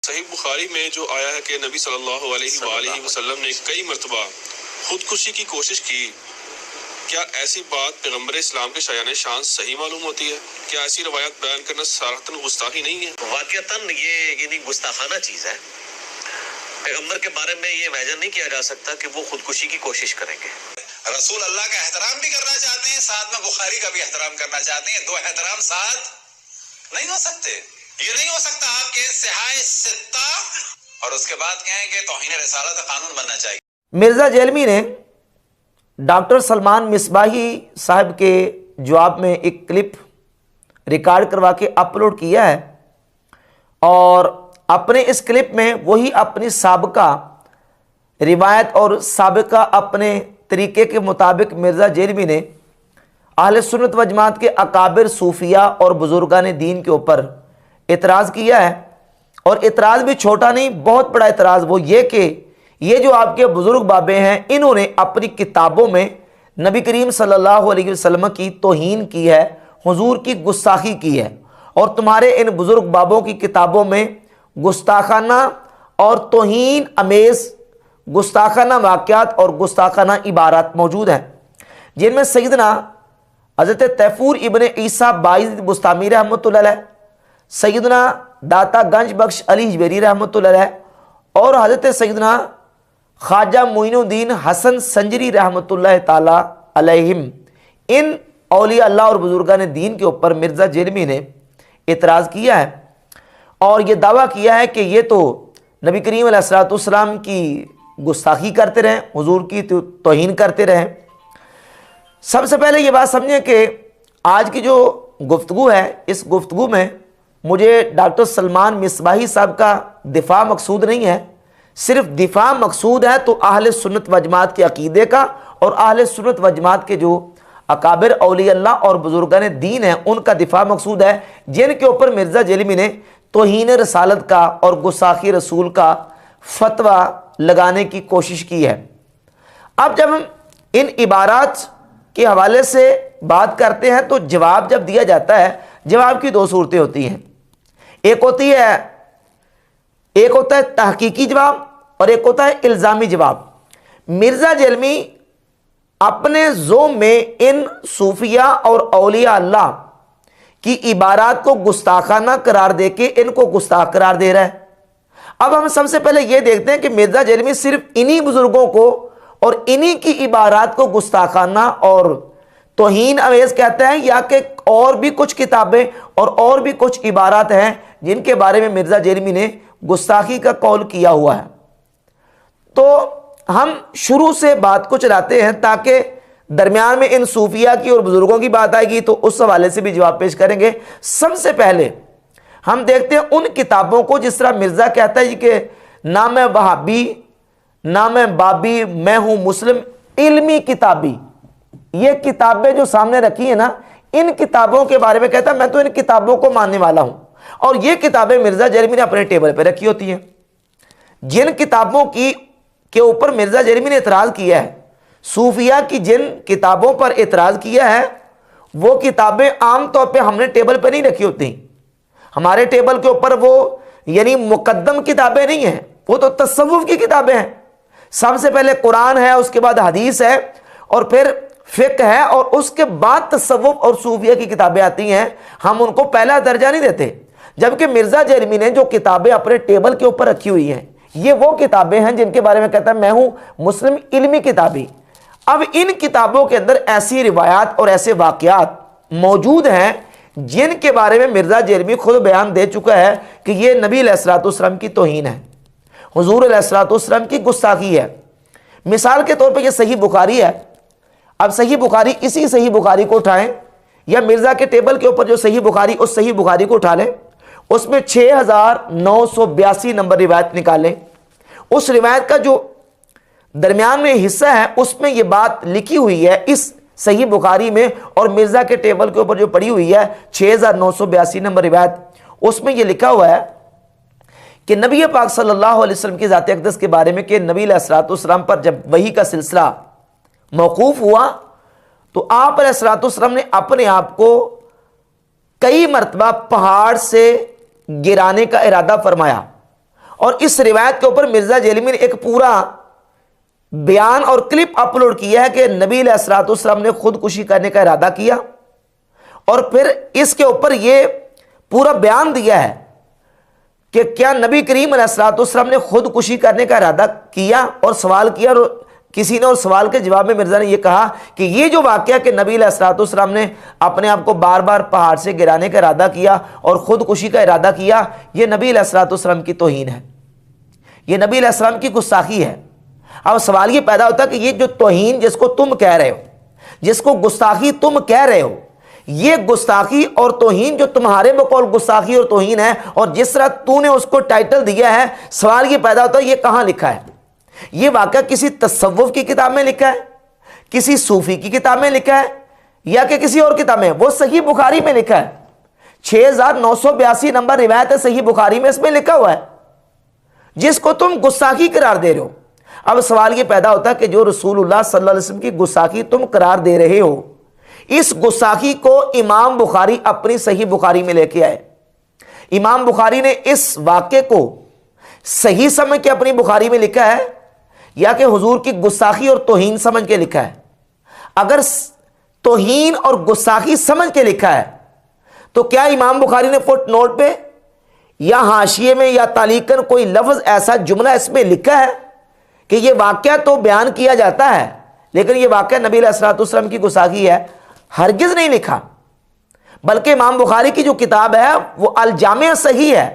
सही बुखारी में जो आया है कि नबी सल्लल्लाहु अलैहि वसल्लम ने कई मरतबा खुदकुशी की कोशिश की, क्या ऐसी बात पैगम्बर इस्लाम के शायान शान सही मालूम होती है? क्या ऐसी रवायत बयान करना सराहतन गुस्ताखी नहीं है? वाकईतन ये गुस्ताखाना चीज है। पैगम्बर के बारे में ये इमेजिन नहीं किया जा सकता कि वो खुदकुशी की कोशिश करेंगे। रसूल अल्लाह का एहतराम भी करना चाहते हैं, साथ में बुखारी का भी एहतराम करना चाहते हैं। दो एहतराम साथ नहीं हो सकते। ये नहीं हो सकता आपके सिहाए सित्ता और उसके बाद कहें कि तौहीन रिसालत का कानून बनना चाहिए। मिर्ज़ा जेलमी ने डॉक्टर सलमान मिसबाही साहब के जवाब में एक क्लिप रिकॉर्ड करवा के अपलोड किया है और अपने इस क्लिप में वही अपनी साबिका रिवायत और साबिका अपने तरीके के मुताबिक मिर्ज़ा जेलमी ने अहले सुन्नत व जमात के अकाबिर सूफिया और बुजुर्गान दीन के ऊपर इतराज़ किया है। और इतराज़ भी छोटा नहीं, बहुत बड़ा इतराज़ वो ये कि ये जो आपके बुजुर्ग बाबे हैं, इन्होंने अपनी किताबों में नबी करीम सल्लल्लाहु अलैहि वसल्लम की तौहीन की है, हुजूर की गुस्ताखी की है। और तुम्हारे इन बुजुर्ग बाबों की किताबों में गुस्ताखाना और तौहीन अमेज़ गुस्ताखाना वाक़यात और गुस्ताखाना इबारत मौजूद हैं, जिनमें सैयदना हज़रत तैफूर इब्न ईसा बाइज़ बुस्तामी रहमतुल्लाह अलैह, सैयदना दाता गंज बख्श अली जवेरी रहमतुल्लाह अलैह और हज़रत सैयदना ख्वाजा मोइनुद्दीन हसन संजरी रहमतुल्लाह ताला अलैहिम, इन औलिया अल्लाह और बुजुर्गान दीन के ऊपर मिर्ज़ा जेलमी ने इतराज़ किया है और ये दावा किया है कि ये तो नबी करीम अलैहिस्सलाम की गुस्ताखी करते रहें, हुजूर की तौहीन करते रहें। सबसे पहले ये बात समझें कि आज की जो गुफ्तगू है, इस गुफ्तगू में मुझे डॉक्टर सलमान मिसबाही साहब का दिफा मकसूद नहीं है। सिर्फ दिफा मकसूद है तो अहले सुन्नत व जमात के अकीदे का और अहले सुन्नत व जमात के जो अकाबिर औलिया अल्लाह और बुजुर्गान दीन हैं उनका दिफा मकसूद है, जिनके ऊपर मिर्ज़ा जेलमी ने तौहीन रसालत का और गुस्ताखी रसूल का फतवा लगाने की कोशिश की है। अब जब हम इन इबारात के हवाले से बात करते हैं तो जवाब जब दिया जाता है, जवाब की दो सूरतें होती हैं। एक होता है तहकीकी जवाब और एक होता है इल्ज़ामी जवाब। मिर्ज़ा जेलमी अपने ज़ोम में इन सूफिया और औलिया अल्लाह की इबारात को गुस्ताखाना करार दे के इनको गुस्ताख करार दे रहा है। अब हम सबसे पहले यह देखते हैं कि मिर्ज़ा जेलमी सिर्फ इन्हीं बुजुर्गों को और इन्हीं की इबारात को गुस्ताखाना और तौहीन अमेज़ कहते हैं या कि और भी कुछ किताबें और भी कुछ इबारात हैं जिनके बारे में मिर्ज़ा जेलमी ने गुस्ताखी का कौल किया हुआ है। तो हम शुरू से बात को चलाते हैं ताकि दरमियान में इन सूफिया की और बुजुर्गों की बात आएगी तो उस हवाले से भी जवाब पेश करेंगे। सबसे पहले हम देखते हैं उन किताबों को जिस तरह मिर्ज़ा कहता है कि ना मैं वहाबी ना मैं बाबी, मैं हूं मुस्लिम, इल्मी किताबी। ये किताबें जो सामने रखी है ना, इन किताबों के बारे में कहता है मैं तो इन किताबों को मानने वाला हूं। और ये किताबें मिर्ज़ा जेलमी ने अपने टेबल पर रखी होती हैं। जिन किताबों की के ऊपर मिर्ज़ा जेलमी ने इतराज़ किया है, सूफिया की जिन किताबों पर इतराज़ किया है, वो किताबें आम तौर पे हमने टेबल पर नहीं रखी होती। हमारे टेबल के ऊपर वो यानी मुकद्दम किताबें नहीं हैं, वो तो तसव्वुफ की किताबें हैं। सबसे पहले कुरान है, उसके बाद हदीस है और फिर फ़िक़्ह है और उसके बाद तसव्वुफ और सूफिया की किताबें आती हैं। हम उनको पहला दर्जा नहीं देते। जबकि मिर्ज़ा जेलमी ने जो किताबें अपने टेबल के ऊपर रखी हुई हैं, ये वो किताबें हैं जिनके बारे में कहता है मैं हूं मुस्लिम, इल्मी किताबी। अब इन किताबों के अंदर ऐसी रिवायात और ऐसे वाक़यात मौजूद हैं जिनके बारे में मिर्ज़ा जेलमी खुद बयान दे चुका है कि ये नबी अलैहिस्सलाम की तौहीन है, हुजूर अलैहिस्सलाम की गुस्ताखी है। मिसाल के तौर पर यह सही बुखारी है। अब सही बुखारी, इसी सही बुखारी को उठाएं या मिर्ज़ा के टेबल के ऊपर जो सही बुखारी, उस सही बुखारी को उठा लें, उसमें 6982 नंबर रिवायत निकालें। उस रिवायत का जो दरमियान में हिस्सा है उसमें यह बात लिखी हुई है इस सही बुखारी में, और मिर्ज़ा के टेबल के ऊपर जो पड़ी हुई है 6982 नंबर रिवायत, उसमें यह लिखा हुआ है कि नबी पाक सल्लल्लाहु अलैहि वसल्लम की ज़ात अक़दस के बारे में कि नबी अलैहिस्सलाम पर जब वही का सिलसिला मौकूफ़ हुआ तो आप अलैहिस्सलाम ने अपने आप को कई मरतबा पहाड़ से गिराने का इरादा फरमाया और इस रिवायत के ऊपर मिर्जा जेलमी ने एक पूरा बयान और क्लिप अपलोड किया है कि नबी अलैहिस्सलाम ने खुदकुशी करने का इरादा किया, और फिर इसके ऊपर यह पूरा बयान दिया है कि क्या नबी करीम अलैहिस्सलाम ने खुदकुशी करने का इरादा किया, और सवाल किया, और किसी ने और सवाल के जवाब में मिर्जा ने यह कहा कि ये जो वाकया कि नबी अलैहिस्सलाम ने अपने आप को बार बार पहाड़ से गिराने का इरादा किया और खुदकुशी का इरादा किया, यह नबी अलैहिस्सलाम की तौहीन है, यह नबी अलैहिस्सलाम की गुस्ताखी है। अब सवाल ये पैदा होता है कि ये जो तौहीन जिसको तुम कह रहे हो, जिसको गुस्ताखी तुम कह रहे हो, ये गुस्ताखी और तौहीन जो तुम्हारे बकौल गुस्ताखी और तौहीन है, और जिस तरह तूने उसको टाइटल दिया है, सवाल ये पैदा होता है ये कहां लिखा है? ये वाकया किसी तसव्वुफ की किताब में लिखा है, किसी सूफी की किताब में लिखा है, या कि किसी और किताब में? वो सही बुखारी में लिखा है। 6982 नंबर रिवायत है सही बुखारी में, इसमें लिखा हुआ है, जिसको तुम गुस्ताखी करार दे रहे हो। अब सवाल यह पैदा होता है कि जो रसूलुल्लाह सल्लल्लाहु अलैहि वसल्लम की गुस्ताखी तुम करार दे रहे हो, इस गुस्ताखी को इमाम बुखारी अपनी सही बुखारी में लेके आए। इमाम बुखारी ने इस वाक्य को सही समझ के अपनी बुखारी में लिखा है, या कि हुजूर की गुस्ताखी और तौहीन समझ के लिखा है? अगर तौहीन और गुस्ताखी समझ के लिखा है तो क्या इमाम बुखारी ने फुट नोट पे या हाशिए में या तालीकन कोई लफ्ज ऐसा जुमला इसमें लिखा है कि यह वाकया तो बयान किया जाता है लेकिन यह वाकया नबी अलैहिस्सलाम की गुस्ताखी है? हरगिज नहीं लिखा। बल्कि इमाम बुखारी की जो किताब है वो अल जामे सही है।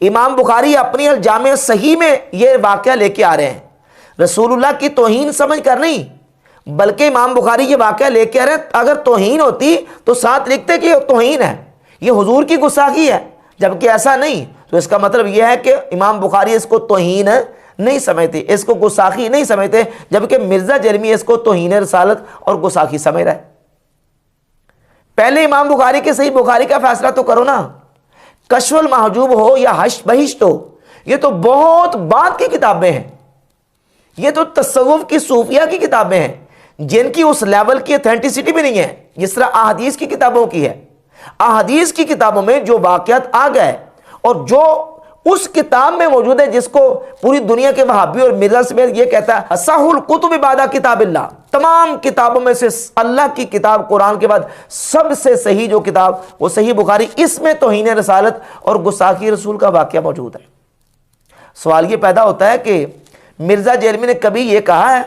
इमाम बुखारी अपनी अल जामे सही में यह वाकया लेके आ रहे हैं, रसूलुल्लाह की तौहीन समझ कर नहीं, बल्कि इमाम बुखारी ये वाकया लेके आ रहे हैं। अगर तौहीन होती तो साथ लिखते कि तौहीन है, ये हुजूर की गुस्ताखी है, जबकि ऐसा नहीं। तो इसका मतलब यह है कि इमाम बुखारी इसको तौहीन नहीं समझते, इसको गुस्ताखी नहीं समझते, जबकि मिर्जा जेलमी इसको तौहीन रसालत और गुस्ताखी समझ रहा है। पहले इमाम बुखारी के सही बुखारी का फैसला तो करो ना। कश्फुल महजूब हो या हश्र बहिश्त हो, ये तो बहुत बाद की किताबें हैं, ये तो तसव्वुफ की सूफिया की किताबें हैं जिनकी उस लेवल की ऑथेंटिसिटी भी नहीं है जिस तरह अहादीस की किताबों की है। अहादीस की किताबों में जो वाकयात आ गए और जो उस किताब में मौजूद है, जिसको पूरी दुनिया के वहाबी और मिर्जा समेत ये कहता है असहुल कुतुब बादा किताबिल्लाह, तमाम किताबों में से अल्लाह की किताब कुरान के बाद सबसे सही जो किताब वो सही बुखारी, इसमें तौहीन रसालत और गुस्ताखी रसूल का वाकया मौजूद है। सवाल ये पैदा होता है कि मिर्जा जेलमी ने कभी यह कहा है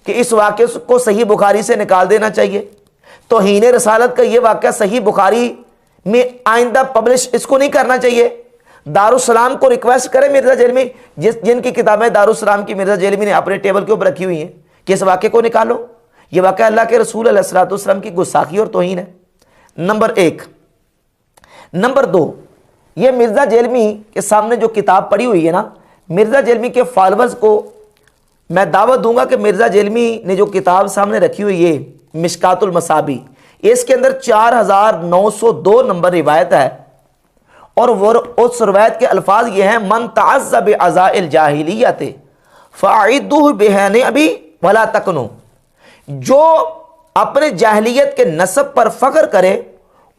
कि इस वाकये को सही बुखारी से निकाल देना चाहिए? तौहीन रसालत का यह वाकया सही बुखारी में आइंदा पब्लिश इसको नहीं करना चाहिए? दारुस्सलाम को रिक्वेस्ट करें मिर्जा जेलमी, जिनकी किताबें दारुस्सलाम की मिर्जा जेलमी ने अपने टेबल के ऊपर रखी हुई हैं, कि इस वाक्य को निकालो। यह वाकया अल्लाह के रसूल अलैहिस्सलाम की गुस्ताखी और तौहीन है, नंबर 1। नंबर 2, यह मिर्जा जेलमी के सामने जो किताब पड़ी हुई है ना, मिर्जा जेलमी के फॉलोअर्स को मैं दावत दूंगा कि मिर्जा जेलमी ने जो किताब सामने रखी हुई है मिशकातुल मसाबी, इसके अंदर 4902 नंबर रिवायत है, और वो उस रिवायत के अल्फाज ये हैं मन तअज़्ज़ा बिअज़ाइल जाहिलियत फ़अइदुहु बिहने अभी वला तकनु, जो अपने जाहिलियत के नस्ब पर फख्र करे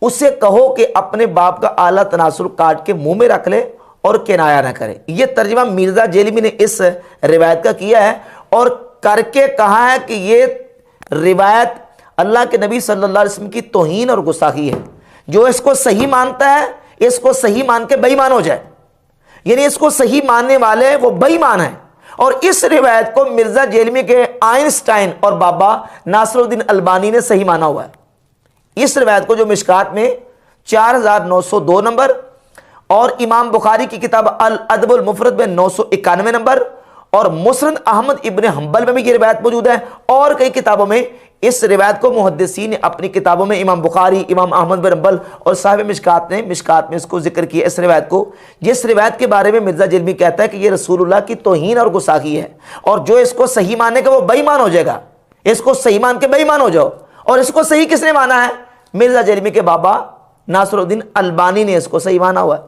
उसे कहो कि अपने बाप का आला तनासुर काट के मुंह में रख ले और किनाया ना करे। यह तर्जुमा मिर्जा जेलमी ने इस रिवायत का किया है और करके कहा है कि यह रिवायत अल्लाह के नबी सल्लल्लाहु अलैहि वसल्लम की तौहीन और गुस्ताखी है। जो इसको सही मानता है इसको सही मान के बेईमान हो जाए, यानी इसको सही मानने वाले वो बेईमान है। और इस रिवायत को मिर्जा जेलमी के आइंस्टाइन और बाबा नासरुद्दीन अल्बानी ने सही माना हुआ है। इस रिवायत को जो मिशकात में 4902 नंबर और इमाम बुखारी की किताब अल अदबुल मुफरद में 991 नंबर और मुस्नद अहमद इब्न हंबल में भी ये रिवायत मौजूद है, और कई किताबों में इस रिवायत को मुहद्दिसीन ने अपनी किताबों में इमाम बुखारी, इमाम अहमद बिन हंबल और साहिब मिशकात ने इसको जिक्र किया। इस रिवायत को, जिस रिवायत के बारे में मिर्जा जेलमी कहता है कि ये रसूलुल्लाह की तौहीन और गुस्ताखी है, और जो इसको सही मानेगा वो बेईमान हो जाएगा। इसको सही मान के बेईमान हो जाओ। और इसको सही किसने माना है? मिर्जा जेलमी के बाबा नासरुद्दीन अल्बानी ने इसको सही माना हुआ है।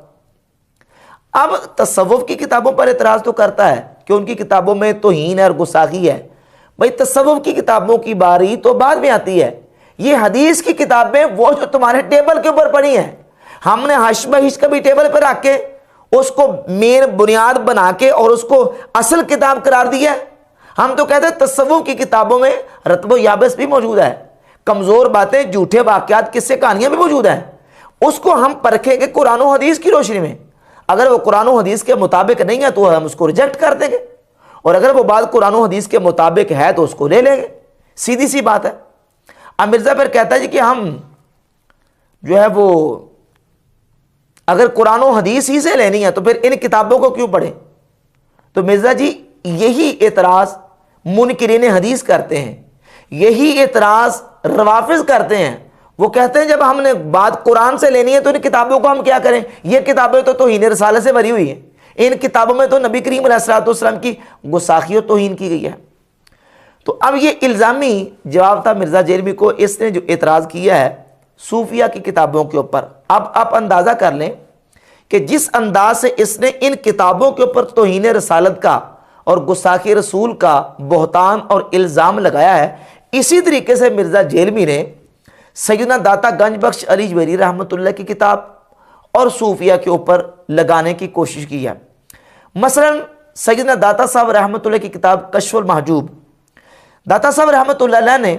अब तसव्वुफ की किताबों पर एतराज तो करता है कि उनकी किताबों में तौहीन और गुस्ताखी है। भाई तसव्वुफ की किताबों की बारी तो बाद में आती है। ये हदीस की किताबें वो जो तुम्हारे टेबल के ऊपर पड़ी हैं, हमने हश्र बहिश्र कभी टेबल पर रख के उसको मेन बुनियाद बना के और उसको असल किताब करार दिया है। हम तो कहते हैं तसव्वुफ की किताबों में रत्बो याबस भी मौजूद है, कमजोर बातें, झूठे वाकयात, किस्से कहानियां भी मौजूद हैं। उसको हम परखेंगे कुरान और हदीस की रोशनी में। अगर वो कुरान और हदीस के मुताबिक नहीं है तो हम उसको रिजेक्ट कर देंगे, और अगर वो बात कुरान और हदीस के मुताबिक है तो उसको ले लेंगे। सीधी सी बात है। अब मिर्जा फिर कहता है जी कि हम जो है वो अगर कुरान और हदीस ही से लेनी है तो फिर इन किताबों को क्यों पढ़ें। तो मिर्जा जी यही एतराज मुनकिरीन हदीस करते हैं, यही एतराज रवाफिज करते हैं। वो कहते हैं जब हमने बात कुरान से लेनी है तो इन किताबों को हम क्या करें, ये किताबें तो तौहीन रिसालत से भरी हुई हैं, इन किताबों में तो नबी करीम अलैहिस्सलाम की गुस्ताखी और तौहीन की गई है। तो अब ये इल्ज़ामी जवाब था मिर्ज़ा जेलमी को, इसने जो एतराज़ किया है सूफिया की किताबों के ऊपर। अब आप अंदाज़ा कर लें कि जिस अंदाज से इसने इन किताबों के ऊपर तौहीन रसालत का और गुस्ताखी रसूल का बहतान और इल्ज़ाम लगाया है, इसी तरीके से मिर्ज़ा जेलमी ने सैयदना दाता गंज बख्श अली जवेरी रहमतुल्लाह की किताब और सूफिया के ऊपर लगाने की कोशिश की है। मसलन सैयदना दाता साहब रहमतुल्लाह की किताब कश्फुल महजूब, दाता साहब रहमतुल्लाह ने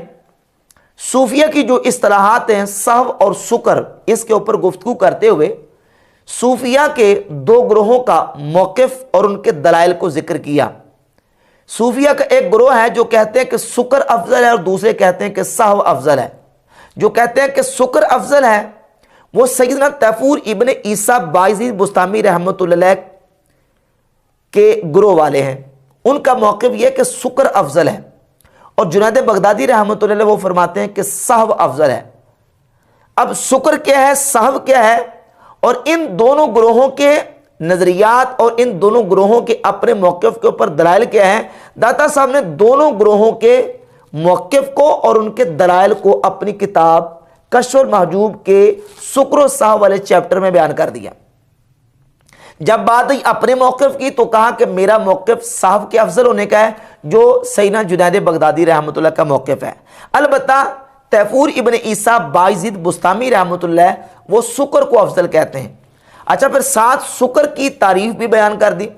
सूफिया की जो इस्तिलाहात हैं सहव और शुक्र, इसके ऊपर गुफ्तगू करते हुए सूफिया के दो ग्रोहों का मौक़िफ़ और उनके दलाइल को जिक्र किया। सूफिया का एक ग्रोह है जो कहते हैं कि शुक्र अफजल है और दूसरे कहते हैं कि सहव अफजल है। जो कहते हैं कि शुक्र अफजल है वो सैयदना तैफूर इब्न ईसा बायज़ीद बुस्तामी रहमतुल्लाह के ग्रोह वाले हैं। उनका मौक़िफ़ यह कि शुक्र अफजल है, और जुनैद बगदादी रहमतुल्लाह वो फरमाते हैं कि सहव अफजल है। अब शुक्र क्या है, सहव क्या है, और इन दोनों ग्रोहों के नजरियात और इन दोनों ग्रोहों के अपने मौक़िफ़ के ऊपर दलाइल क्या है। दाता साहब ने दोनों ग्रोहों के मौक़िफ़ को और उनके दलाइल को अपनी किताब कश्फुल महजूब के शुक्र सहव वाले चैप्टर में बयान कर दिया। जब बात आई अपने मौक़िफ़ की तो कहा कि मेरा मौक़िफ़ सहव के अफजल होने का है, जो सैयदना जुनैद बगदादी रहमतुल्लाह का मौक़िफ़ है। अलबत्ता तैफूर इब्न ईसा बायज़ीद बुस्तामी रहमतुल्लाह वो शुक्र को अफजल कहते हैं। अच्छा, फिर साथ शुक्र की तारीफ भी बयान कर दी,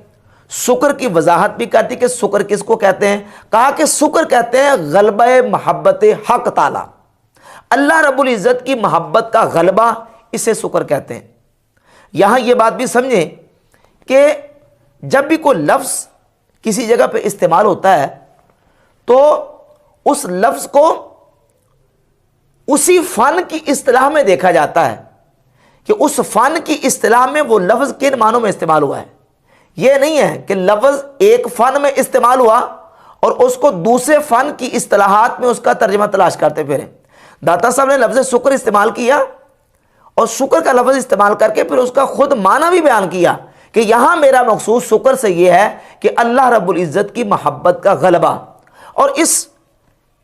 शुक्र की वजाहत भी कर दी कि शुक्र किसको कहते हैं। कहा कि शुक्र कहते हैं गलबा मोहब्बत हक ताला, अल्लाह रब्बुल इज़्ज़त की मोहब्बत का गलबा, इसे शुक्र कहते हैं। यहां यह बात भी समझें कि जब भी कोई लफ्ज़ किसी जगह पे इस्तेमाल होता है तो उस लफ्ज़ को उसी फ़न की इस्तिलाह में देखा जाता है कि उस फ़न की इस्तिलाह में वो लफ्ज़ किन मानों में इस्तेमाल हुआ है। यह नहीं है कि लफ्ज़ एक फ़न में इस्तेमाल हुआ और उसको दूसरे फ़न की इस्तिलाहात में उसका तर्जुमा तलाश करते फिरें। दाता साहब ने लफ्ज़ शुक्र इस्तेमाल किया और शुक्र का लफ्ज़ इस्तेमाल करके फिर उसका खुद माना भी बयान किया कि यहां मेरा मकसूद शुक्र से यह है कि अल्लाह रब्बुल इज़्ज़त की मोहब्बत का गलबा। और इस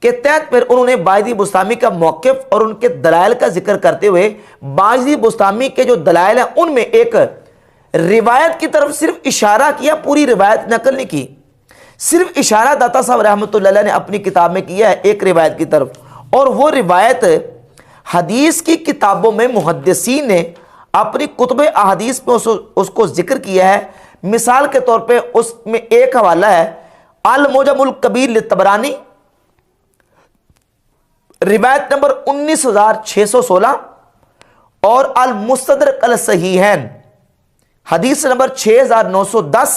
के तहत फिर उन्होंने बायज़ीद बुस्तामी का मौक़िफ़ और उनके दलाइल का जिक्र करते हुए बायज़ीद बुस्तामी के जो दलाइल हैं उनमें एक रिवायत की तरफ सिर्फ इशारा किया, पूरी रिवायत नकल नहीं की, सिर्फ इशारा दाता साहब रहमतुल्लाह ने अपनी किताब में किया है एक रिवायत की तरफ। और वो रिवायत हदीस की किताबों में मुहद्दिसीन ने अपनी कुतुब अहादीस में उसको जिक्र किया है। मिसाल के तौर पे उसमें एक हवाला है अल मुजमुल कबीर लितबरानी, रिवायत नंबर 19616, और अल मुस्तदरक अल सहीहैन हदीस नंबर 6910,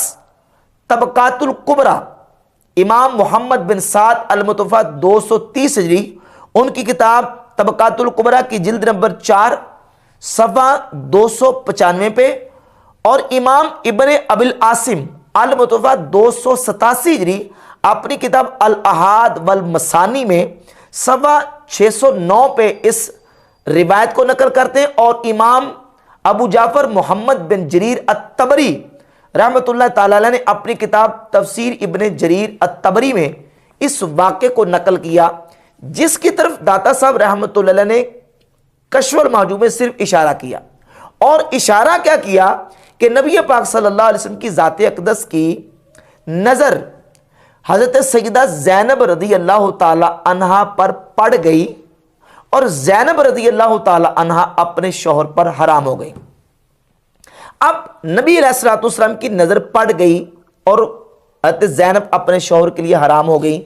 तबकातुल कुबरा इमाम मोहम्मद बिन साद अल मुतवफ़ा 230 हिजरी, उनकी किताब तबकातुल कुबरा की जिल्द नंबर 4 सफ़ा 295 पे, और इमाम इब्ने अबिल आसिम अल मुतवफ़ा 287 हिजरी अपनी किताब अल अहाद वल मसानी में सफ़ा 609 पे इस रिवायत को नकल करते हैं। और इमाम अबू जाफर मोहम्मद बिन जरीर अत-तबरी रहमतुल्लाह ताला अलैह ने अपनी किताब तफसीर इब्ने जरीर अत-तबरी में इस वाक़े को नकल किया, जिसकी तरफ दाता साहब रहमतुल्लाह अलैह ने कश्फुल महजूब में सिर्फ इशारा किया। और इशारा क्या किया कि नबी पाक सल्लल्लाहु अलैहि वसल्लम की ज़ात अक़दस की नज़र हज़रत सैयदा ज़ैनब रज़ी अल्लाह ताला अन्हा पर पड़ गई और ज़ैनब रज़ी अल्लाह ताला अन्हा अपने शौहर पर हराम हो गई। अब नबी अलैहिस्सलाम की नज़र पड़ गई और हज़रत ज़ैनब अपने शौहर के लिए हराम हो गई।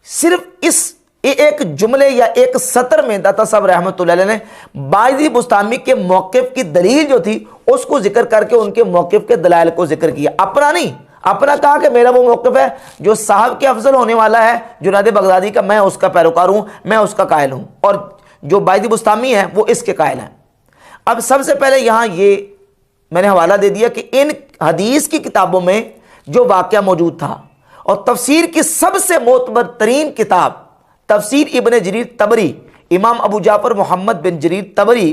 सिर्फ इस एक जुमले या एक सत्र में दाता साहब रहमतुल्लाह अलैह ने बायज़ी बुस्तामी के मौक़िफ़ की दलील जो थी उसको जिक्र करके उनके मौक़िफ़ के दलाइल को जिक्र किया, अपना नहीं। अपना कहा कि मेरा वो मौक़िफ़ है जो साहब के अफजल होने वाला है, जुनैद बगदादी का, मैं उसका पैरोकार हूँ, मैं उसका कायल हूँ, और जो बायज़ी बुस्तामी है वो इसके कायल हैं। अब सबसे पहले यहाँ ये मैंने हवाला दे दिया कि इन हदीस की किताबों में जो वाक़या मौजूद था, और तफसीर की सबसे मोतबर तरीन किताब तफसीर इब्न जरीर तबरी, इमाम अबू जाफ़र मोहम्मद बिन जरीर तबरी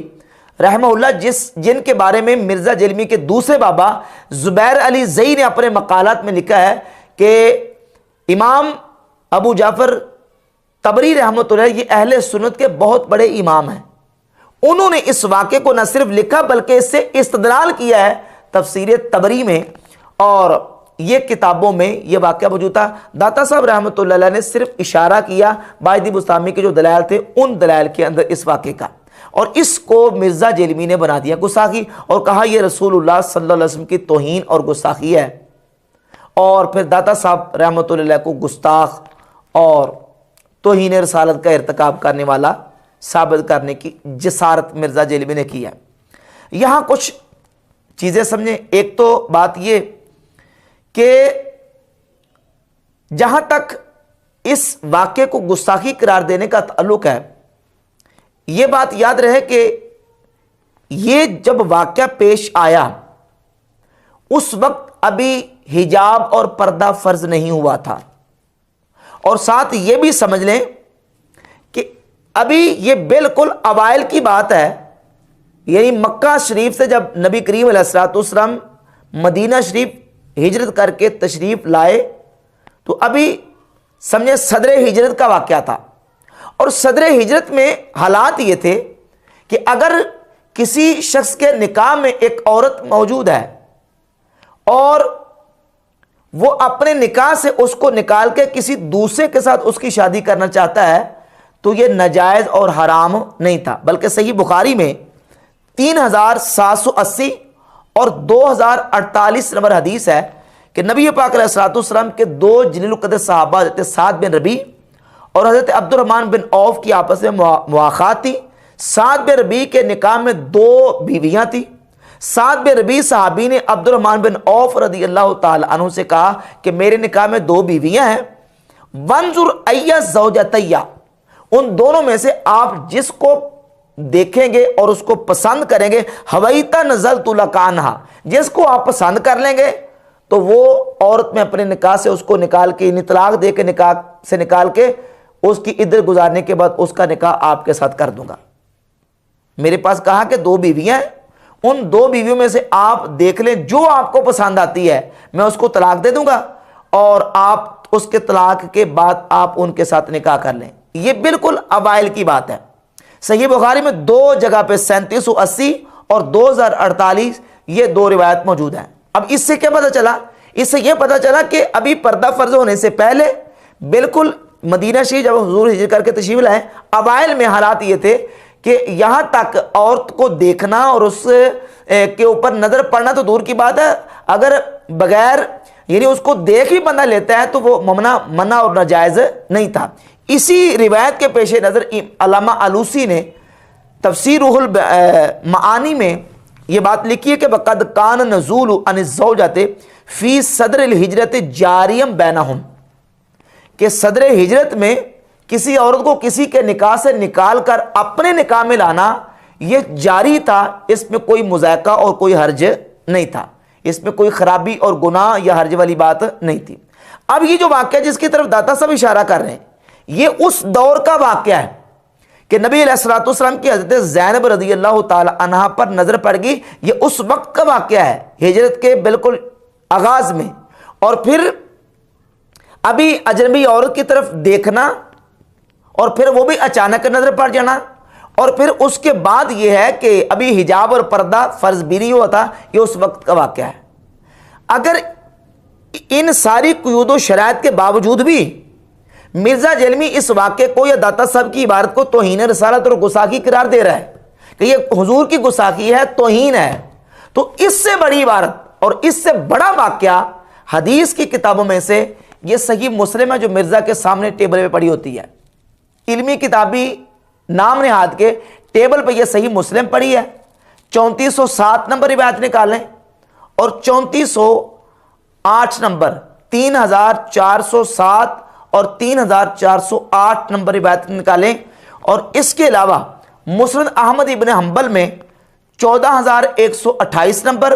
रहमहुल्लाह, जिनके बारे में मिर्ज़ा जलमी के दूसरे बाबा ज़ुबैर अली ज़ई ने अपने मकालात में लिखा है कि इमाम अबू जाफ़र तबरी रहमतुल्लाह ये अहले सुन्नत के बहुत बड़े इमाम हैं। उन्होंने इस वाक़े को न सिर्फ लिखा बल्कि इससे इस्तदलाल किया है तफसीर तबरी में, और ये किताबों में ये वाक़या मौजूद था। दाता साहब रहमतुल्लाह अलैह ने सिर्फ इशारा किया बायज़ी बुस्तामी के जो दलाइल थे उन दलाइल के अंदर इस वाक़े का, और इसको मिर्ज़ा जलमी ने बना दिया गुस्ताखी और कहा यह रसूलुल्लाह सल्लल्लाहु अलैहि वसल्लम की तौहीन और गुस्ताखी है। और फिर दाता साहब रहमतुल्लाह अलैह को गुस्ताख और तौहीन रसालत का इर्तिकाब करने वाला साबित करने की जसारत मिर्ज़ा जलमी ने की है। यहाँ कुछ चीज़ें समझें। एक तो बात ये कि जहाँ तक इस वाक़े को गुस्ताखी करार देने का ताल्लुक़ है, ये बात याद रहे कि ये जब वाक़या पेश आया उस वक्त अभी हिजाब और पर्दा फ़र्ज नहीं हुआ था, और साथ ये भी समझ लें कि अभी ये बिल्कुल अवाइल की बात है, यानी मक्का शरीफ से जब नबी करीम अलैहिस्सलाम मदीना शरीफ हिजरत करके तशरीफ़ लाए तो अभी समझे सदर हिजरत का वाक़या था। और सदर हिजरत में हालात ये थे कि अगर किसी शख्स के निकाह में एक औरत मौजूद है और वो अपने निकाह से उसको निकाल के किसी दूसरे के साथ उसकी शादी करना चाहता है तो ये नाजायज़ और हराम नहीं था, बल्कि सही बुखारी में 3780 और 2048 नंबर हदीस है कि नबी पाक अलैहिस्सलाम के दो जलील क़द्र सहाबा हज़रत साद बिन रबी और हज़रत अब्दुर्रहमान बिन औफ की आपस में मुआख़ात थी। साद बिन रबी के निकाह में 2 बीवियाँ थी। साद बिन रबी सहाबी ने अब्दुर्रहमान बिन औफ रज़ियल्लाहु ताला अन्हु से कहा कि मेरे निकाह में 2 बीवियाँ हैं, वंजुर अय्या ज़ौजतैया, उन दोनों में से आप जिसको देखेंगे और उसको पसंद करेंगे, हवैता नज़ल तुलकानहा, जिसको आप पसंद कर लेंगे तो वो औरत में अपने निकाह से उसको निकाल के तलाक दे के निकाह से निकाल के उसकी इद्दत गुजारने के बाद उसका निकाह आपके साथ कर दूंगा। मेरे पास कहा कि 2 बीवियां हैं, उन 2 बीवियों में से आप देख लें, जो आपको पसंद आती है मैं उसको तलाक दे दूंगा और आप उसके तलाक के बाद आप उनके साथ निकाह कर लें। ये बिल्कुल अवाइल की बात है। सही बुखारी में 2 जगह पे 3780 और 2048 ये 2 रिवायत मौजूद हैं। अब इससे क्या पता चला? इससे यह पता चला कि अभी पर्दा फर्ज होने से पहले बिल्कुल मदीना शरीफ जब हुजूर हिजरत करके तशरीफ लाए, अवाइल में हालात ये थे कि यहाँ तक औरत को देखना और उस के ऊपर नज़र पड़ना तो दूर की बात है, अगर बगैर यानी उसको देख भी बंदा लेता है तो वो मना और नाजायज़ नहीं था। इसी रिवायत के पेश नज़र अल्लामा आलूसी ने तफसीरुल मानी में ये बात लिखी है कि वक़द कान नज़ूल अन ज़ौजते फ़ी सदर हिजरत जारियम बैनहुम, कि सदर हिजरत में किसी औरत को किसी के निकाह से निकाल कर अपने निकाह में लाना ये जारी था, इसमें कोई मुज़ायका और कोई हर्ज नहीं था, इसमें कोई ख़राबी और गुनाह या हर्ज वाली बात नहीं थी। अब ये जो वाक़या जिसकी तरफ दाता सब इशारा कर रहे हैं ये उस दौर का वाक़या है कि नबी अलैहिस्सलाम की हज़रत ज़ैनब रज़ियल्लाहु ताला अन्हा पर नज़र पड़ गई। ये उस वक्त का वाक़या है हिजरत के बिल्कुल आगाज़ में, और फिर अभी अजनबी औरत की तरफ देखना और फिर वो भी अचानक नज़र पड़ जाना, और फिर उसके बाद ये है कि अभी हिजाब और पर्दा फ़र्ज भी नहीं हुआ था। ये उस वक्त का वाक़या है। अगर इन सारी क़ुयूद व शराइत के बावजूद भी मिर्ज़ा जलमी इस वाक़े को या दाता साहब की इबारत को तौहीन रसालत और गुस्ताखी करार दे रहा है कि ये हुजूर की गुस्ताखी है, तौहीन है, तो इससे बड़ी इबारत और इससे बड़ा वाक्या हदीस की किताबों में से ये सही मुस्लिम है, जो मिर्जा के सामने टेबल पे पड़ी होती है। इल्मी किताबी नाम नेहाद के टेबल पे ये सही मुस्लिम पड़ी है। 3407 नंबर रिवायत निकालें और 3408 नंबर, 3407 और 3408 नंबर रिवायत निकालें। और इसके अलावा मुस्नद अहमद इब्न हंबल में 14128 नंबर,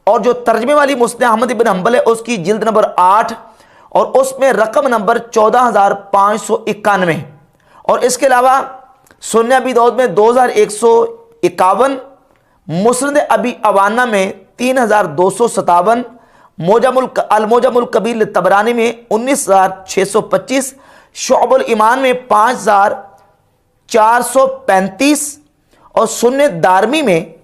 और जो तर्जमे वाली मुस्नद अहमद इब्न हंबल है उसकी जिल्द नंबर 8 और उसमें रकम नंबर 14591। और इसके अलावा सुनन अबी दाऊद में 2151, मुस्नद अबी अवाना में 3257, मोजमुल कबीर तबरानी में 19625, शुअबुल ईमान में 5435 और सुन्नत दारमी में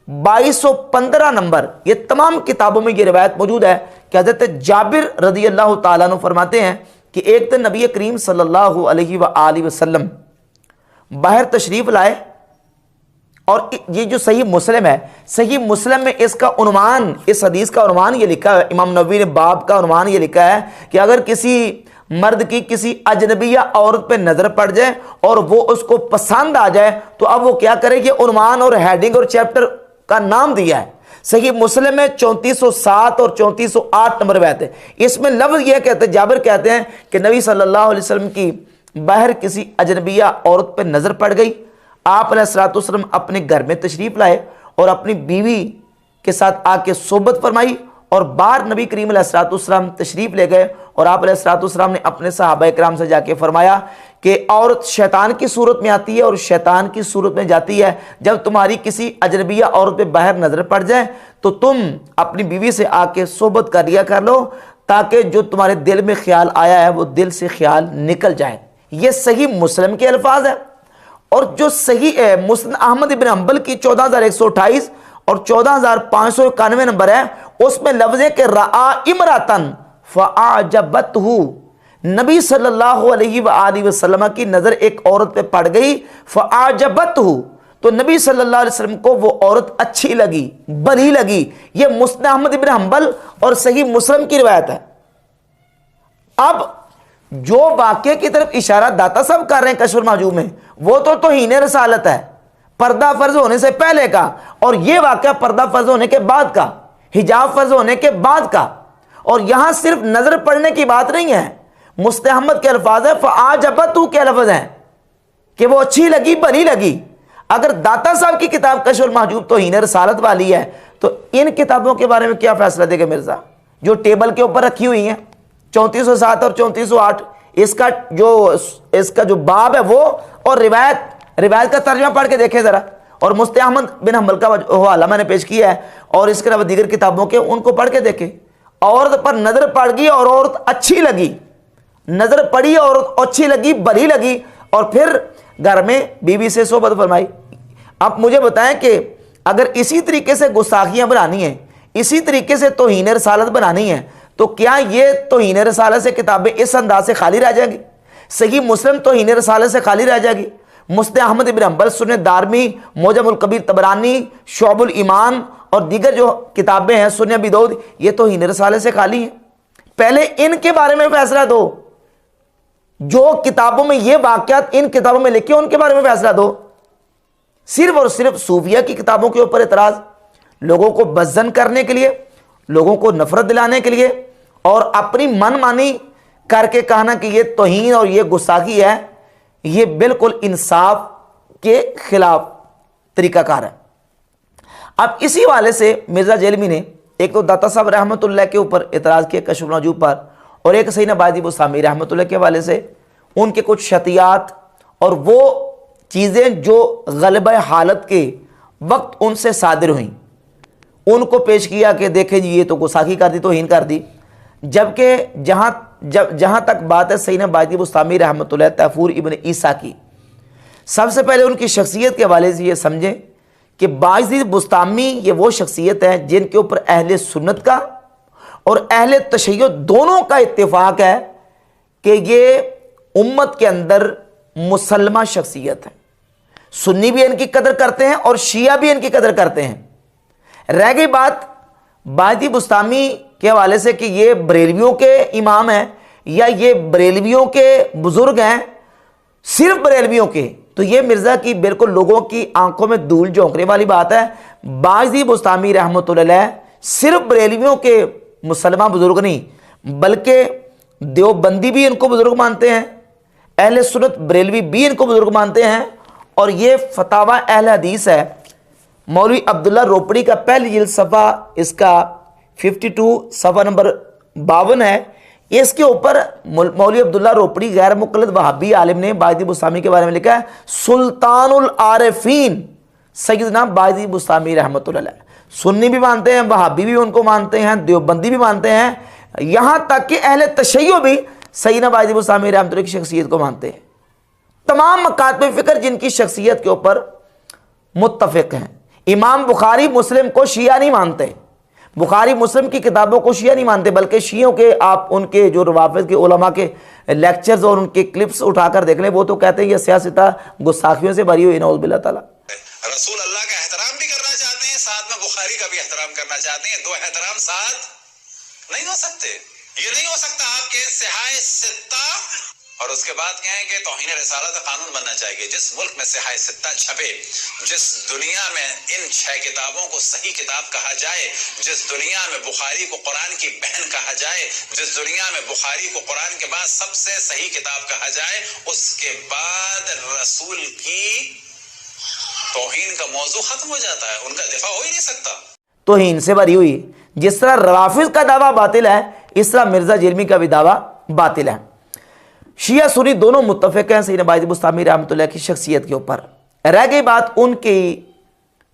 2215 नंबर। ये तमाम किताबों में ये रिवायत मौजूद है कि हज़रत जाबिर रज़ी अल्लाह ताला अन्हु फरमाते हैं कि एक दिन नबी करीम सल्लल्लाहु अलैहि वसल्लम बाहर तशरीफ लाए, और ये जो सही मुस्लिम है, सही मुस्लिम में इसका उन्वान, इस हदीस का उन्वान ये लिखा है, इमाम नबवी ने बाब का उन्वान ये लिखा है कि अगर किसी मर्द की किसी अजनबिया औरत पे नजर पड़ जाए और वो उसको पसंद आ जाए तो अब वो क्या करे, कि उन्वान और हेडिंग और चैप्टर का नाम दिया है। सही मुस्लिम में 3407 और 3408 नंबर रिवायत है। इसमें लफ्ज यह कहते हैं, जाबिर कहते हैं कि नबी सल्लल्लाहु अलैहि वसल्लम की बाहर किसी अजनबिया औरत पे नजर पड़ गई। आप अलैहिस्सलातु वस्सलाम अपने घर में तशरीफ लाए और अपनी बीवी के साथ आके सोबत फरमाई, और बाहर नबी करीम अलैहिस्सलातु वस्सलाम तशरीफ ले गए और आप अलैहिस्सलातु वस्सलाम ने अपने सहाबा इकराम से जाके फरमाया कि औरत शैतान की सूरत में आती है और शैतान की सूरत में जाती है। जब तुम्हारी किसी अजनबिया औरत पे बाहर नजर पड़ जाए तो तुम अपनी बीवी से आके सोबत कर लिया कर लो, ताकि जो तुम्हारे दिल में ख्याल आया है वो दिल से ख्याल निकल जाए। ये सही मुस्लिम के अल्फाज है। और जो सही मुस्नद अहमद इब्न हंबल की 14128 और 14591 नंबर है, उसमें लफ्ज़ है कि रआ इमरातन फ़अअजबतहु, नबी सल्लल्लाहु अलैहि वसल्लम की नज़र एक औरत पे पड़ गई, फ़अअजबतहु, तो नबी सल्लल्लाहु अलैहि वसल्लम को वो औरत अच्छी लगी, भली लगी। ये मुस्नद अहमद इब्न हंबल और सही मुस्लिम की रिवायत है। अब जो वाक्य की तरफ इशारा दाता साहब कर रहे हैं कश्फुल महजूब में, वो तो तौहीन रसालत है, पर्दा फर्ज होने से पहले का, और ये वाक्य पर्दा फर्ज होने के बाद का, हिजाब फर्ज होने के बाद का। और यहां सिर्फ नजर पड़ने की बात नहीं है, मुस्नद अहमद के अल्फाज है फ़अअजबतहु के लफ्ज़ हैं कि वो अच्छी लगी, भली लगी। अगर दाता साहब की किताब कश्फुल महजूब तौहीन रसालत वाली है तो इन किताबों के बारे में क्या फैसला देगा मिर्जा, जो टेबल के ऊपर रखी हुई हैं 3407 और 3408, इसका जो बाब है वो, और रिवायत का तर्जुमा पढ़ के देखें जरा, और मुस्नद अहमद बिन हंबल का हवाला मैंने पेश किया है, और इसके अलावा दीगर किताबों के उनको पढ़ के देखें। औरत पर नजर पड़ गई और औरत अच्छी लगी, नजर पड़ी औरत अच्छी लगी, भली लगी, और फिर घर में बीवी से सोबत फरमाई। अब मुझे बताएं कि अगर इसी तरीके से गुस्ताखियां बनानी है, इसी तरीके से तौहीन रसालत बनानी है, तो क्या ये तौहीन रसालत से किताबें इस अंदाज से खाली रह जाएंगी? सही मुस्लिम तौहीन रसालत से खाली रह जाएगी? मुस्नद अहमद इब्न हंबल, सुन्नत दारमी, मोजमुल कबीर तबरानी, शुअबुल ईमान और दीगर जो किताबें हैं सुन्नत अबी दाऊद, ये तौहीन रसालत से खाली हैं। पहले इनके बारे में फैसला दो, जो किताबों में ये वाक़यात इन किताबों में लिखे उनके बारे में फैसला दो। सिर्फ और सिर्फ सूफिया की किताबों के ऊपर एतराज, लोगों को बज़्ज़न करने के लिए, लोगों को नफरत दिलाने के लिए, और अपनी मनमानी करके कहना कि ये तौहीन और ये गुस्ताखी है, ये बिल्कुल इंसाफ के खिलाफ तरीकाकार है। अब इसी वाले से मिर्जा जेलमी ने एक तो दाता साहब रहमतुल्लाह के ऊपर एतराज़ किया कश्फुल महजूब पर, और एक सईद बादी बुस्तामी रहमतुल्लाह के हवाले से उनके कुछ शतियात और वो चीज़ें जो गलबा हालत के वक्त उनसे सादिर हुई उनको पेश किया कि देखें जी ये तो गुस्ताखी कर दी, तौहीन कर दी। जबकि जहाँ तक बात है सईद बादी बुस्तामी रहमतुल्लाह तैफूर इब्न ईसा की, सबसे पहले उनकी शख्सियत के हवाले से ये समझें कि बाज़ी बुस्तामी ये वो शख्सियत है जिनके ऊपर अहले सुन्नत का और अहले तशय्युअ दोनों का इत्तेफाक है कि ये उम्मत के अंदर मुसलमा शख्सियत है। सुन्नी भी इनकी कदर करते हैं और शिया भी इनकी कदर करते हैं, रह गई बात बायजी बुस्तामी के हवाले से कि ये बरेलवियों के इमाम हैं या ये बरेलवियों के बुजुर्ग हैं, सिर्फ बरेलवियों के, तो ये मिर्ज़ा की बिल्कुल लोगों की आंखों में धूल झोंकने वाली बात है। बायजी बुस्तामी रहमतुल्लाह अलैह सिर्फ बरेलवियों के मुसलमान बुजुर्ग नहीं, बल्कि देवबंदी भी इनको बुजुर्ग मानते हैं, अहले सुन्नत बरेलवी भी इनको बुजुर्ग मानते हैं। और ये फतावा अहले हदीस है, मौलवी अब्दुल्ला रोपड़ी का पहली जिल्द सफ़ा इसका 52 सफ़ा नंबर 52 है। इसके ऊपर मौलवी अब्दुल्ला रोपड़ी गैर मुक़ल्लिद वहाबी आलिम ने बायजी बुस्तामी के बारे में लिखा है, सुल्तानुल आरिफीन सैयदना बायजी बुस्तामी रहमतुल्लाह अलैह। सुन्नी भी मानते हैं, वहाबी भी उनको मानते हैं, देवबंदी भी मानते हैं, यहाँ तक कि अहले तशय्यो भी सैयदना बायजी बुस्तामी रहमतुल्लाह की शख्सियत को मानते हैं। तमाम मकातब फ़िक्र जिनकी शख्सियत के ऊपर मुत्तफ़िक हैं। इमाम बुखारी मुस्लिम को शिया नहीं मानते, बुखारी मुस्लिम की किताबों को शिया नहीं मानते, बल्कि शियों के आप उनके जो रवाफ़िज़ के उलमा के लेक्चर्स और उनके क्लिप्स उठाकर देख लें, वो तो कहते हैं ये सियासता गुस्ताखियों से भरी हुई, नऊज़ बिल्लाह ताला। रसूल अल्लाह का एहतराम भी करना चाहते हैं, साथ में बुखारी का भी एहतराम करना चाहते हैं। दो एहतराम साथ नहीं हो सकते। ये नहीं हो सकता आपके सिहाए सित्ता और उसके बाद कहें कि तौहीन रिसालत कानून बनना चाहिए। जिस मुल्क में सिहाए सित्ता छपे, जिस दुनिया में इन 6 किताबों को सही किताब कहा जाए, जिस दुनिया में बुखारी को कुरान की बहन कहा जाए, जिस दुनिया में बुखारी को कुरान के बाद सबसे सही किताब कहा जाए, उसके बाद रसूल की तौहीन का मौजू खत्म हो जाता है, उनका दिफा हो ही नहीं सकता। तौहीन से भरी हुई जिस तरह रवाफिज का दावा बातिल है, इस तरह मिर्ज़ा जेलमी का भी दावा बातिल है। शिया सुन्नी दोनों मुत्तफ़िक़ हैं सैयदना बायजी बुस्तामी रहमतुल्लाह की शख्सियत के ऊपर। रह गई बात उनकी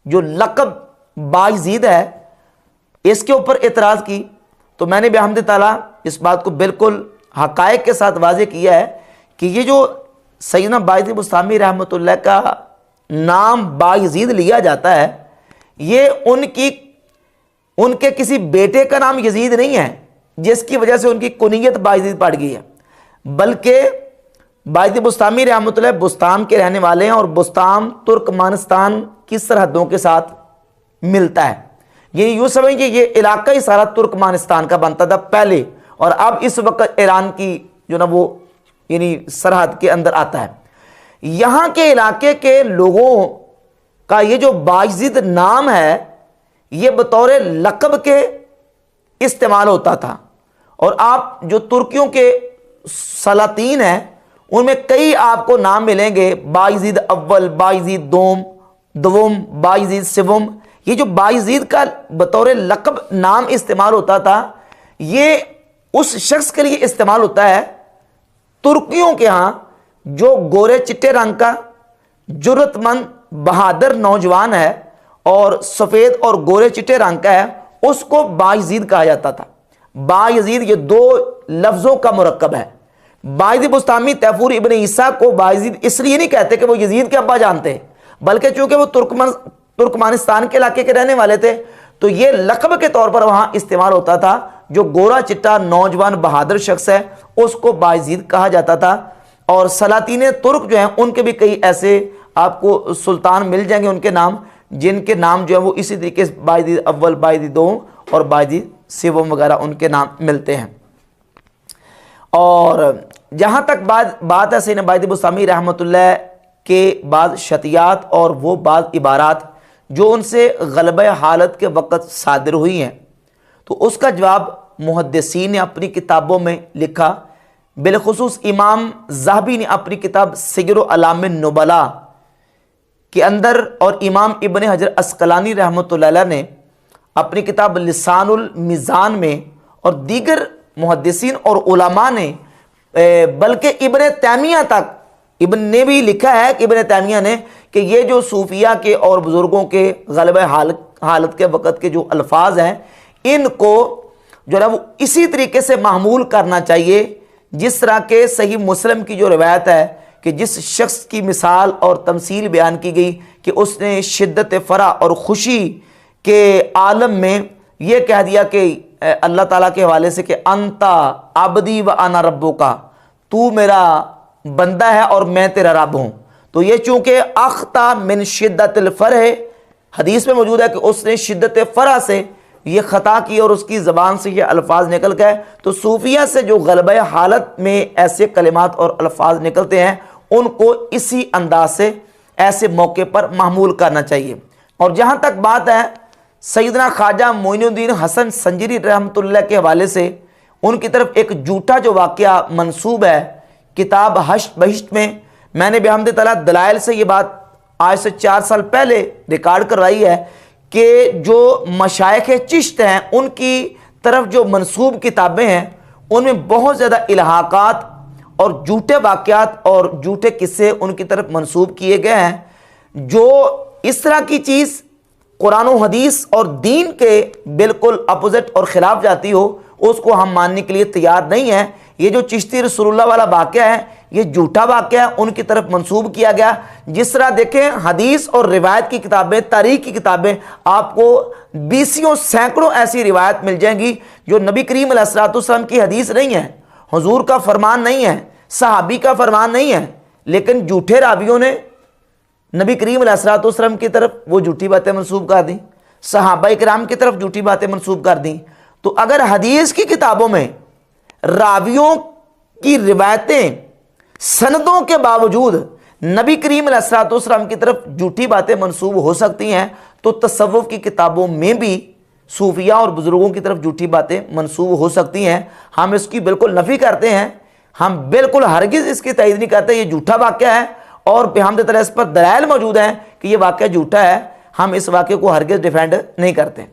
जो लक़ब बायज़ीद है, इसके ऊपर एतराज़ की, तो मैंने बिहम्द ताला इस बात को बिल्कुल हक़ाइक़ के साथ वाज़ेह किया है कि ये जो सैयदना बायजी बुस्तामी रहमतुल्लाह का नाम बायज़ीद लिया जाता है, ये उनके किसी बेटे का नाम यजीद नहीं है जिसकी वजह से उनकी कुनियत बायज़ीद पड़ गई है, बल्कि बायजी बुस्तामी रहमतुल्लाह बुस्ताम के रहने वाले हैं और बुस्ताम तुर्कमानिस्तान की सरहदों के साथ मिलता है। ये यूँ समझें कि ये इलाका ही सारा तुर्कमानिस्तान का बनता था पहले, और अब इस वक्त ईरान की जो ना वो यानी सरहद के अंदर आता है। यहाँ के इलाके के लोगों का ये जो बायज़ीद नाम है, ये बतौर लक़ब के इस्तेमाल होता था। और आप जो तुर्कियों के सलातीन हैं उनमें कई आपको नाम मिलेंगे, बायज़ीद अव्वल, बायज़ीद दोम, बायज़ीद सिवम। ये जो बायज़ीद का बतौर लक़ब नाम इस्तेमाल होता था, ये उस शख्स के लिए इस्तेमाल होता है तुर्कियों के यहाँ जो गोरे चिट्टे रंग का जुर्रतमंद बहादुर नौजवान है और सफ़ेद और गोरे चिट्टे रंग का है, उसको बायज़ीद कहा जाता था। बायज़ीद ये दो लफ्ज़ों का मुरक्कब है। बायज़ी बुस्तामी तैफूर इब्न ईसा को बायज़ीद इसलिए नहीं कहते कि वो यजीद के अब्बा जानते हैं, बल्कि चूँकि वो तुर्कमानिस्तान के इलाके के रहने वाले थे, तो ये लक़ब के तौर पर वहाँ इस्तेमाल होता था। जो गोरा चिट्टा नौजवान बहादुर शख्स है उसको बायज़ीद कहा जाता था। और सलातीन तुर्क जो हैं उनके भी कई ऐसे आपको सुल्तान मिल जाएंगे उनके नाम, जिनके नाम जो है वो इसी तरीके से बायज़ीद अव्वल, बायज़ीद दोम और बायज़ीद सिवम वगैरह उनके नाम मिलते हैं। और जहाँ तक बात है सैयदना बायज़ी बुस्तामी रहमतुल्लाह के बाद शतियात और वो बाद इबारात जो उनसे ग़लबे हालत के वक़्त सादिर हुई हैं, तो उसका जवाब मुहद्दिसीन ने अपनी किताबों में लिखा। बिलखुसूस इमाम ज़हाबी ने अपनी किताब सियर अलाम नुबला के अंदर और इमाम इब्न हजर अस्क़लानी रहमतुल्लाह अलैह ने अपनी किताब लिसानुल मीज़ान में और दीगर मुहद्दिसीन और उलमा ने, बल्कि इब्न तैमिया तक, इब्न ने भी लिखा है कि इब्न तैमिया ने कि ये जो सूफिया के और बुज़ुर्गों के ग़लबे हालत के वक़्त के जो अल्फाज हैं, इनको जो है वो इसी तरीके से महमूल करना चाहिए जिस तरह के सही मुस्लिम की जो रवायत है कि जिस शख्स की मिसाल और तमसील बयान की गई कि उसने शिद्दत फ़रा और ख़ुशी के आलम में ये कह दिया कि अल्लाह ताला के हवाले से कि अंता आबदी व आना रब्बो का, तू मेरा बंदा है और मैं तेरा रब हूँ। तो ये चूँकि अख्ता मिन शिद्दतिल फ़रह हदीस में मौजूद है कि उसने शिद्दत फरा से ये ख़ता की और उसकी ज़बान से ये अल्फाज निकल गए। तो सूफिया से जो गलबे हालत में ऐसे कलिमात और अल्फाज निकलते हैं उनको इसी अंदाज से ऐसे मौके पर मामूल करना चाहिए। और जहाँ तक बात है सैयदना ख्वाजा मोइनुद्दीन हसन संजरी रहमतुल्लाह के हवाले से, उनकी तरफ एक झूठा जो वाक़या मंसूब है किताब हश्त बहिश्त में, मैंने बिहम्द तआला दलाइल से ये बात आज से 4 साल पहले रिकॉर्ड करवाई है कि जो मशाइख चिश्त हैं उनकी तरफ जो मंसूब किताबें हैं उनमें बहुत ज़्यादा इल्हाकात और झूठे वाक़यात और झूठे किस्से उनकी तरफ मंसूब किए गए हैं। जो इस तरह की चीज़ कुरान और हदीस और दीन के बिल्कुल अपोजिट और ख़िलाफ़ जाती हो उसको हम मानने के लिए तैयार नहीं हैं। ये जो चिश्ती रसूलुल्लाह वाला वाक़या है ये झूठा वाक़या है, उनकी तरफ मंसूब किया गया। जिस तरह देखें हदीस और रिवायत की किताबें, तारीख़ की किताबें, आपको बीसियों सैकड़ों ऐसी रिवायत मिल जाएंगी जो नबी करीम अलैहिस्सलातु वस्सलाम की हदीस नहीं है, हुजूर का फरमान नहीं है, सहाबी का फरमान नहीं है, लेकिन झूठे रावियों ने नबी करीम अलैहिस्सलातु वस्सलाम की तरफ वो झूठी बातें मंसूब कर दी, सहाबा किराम की तरफ झूठी बातें मंसूब कर दी। तो अगर हदीस की किताबों में रावियों की रिवायतें सनदों के बावजूद नबी करीम अलैहिस्सलातु वस्सलाम की तरफ झूठी बातें मंसूब हो सकती हैं, तो तसव्वुफ की किताबों में भी सूफिया और बुजुर्गों की तरफ झूठी बातें मंसूब हो सकती हैं। हम इसकी बिल्कुल नफ़ी करते हैं, हम बिल्कुल हरगिज़ इसकी तईद नहीं करते ये झूठा वाक़या है और बिहम्द तआला इस पर दलाइल मौजूद हैं कि ये वाक़या झूठा है। हम इस वाक़े को हरगिज़ डिफेंड नहीं करते।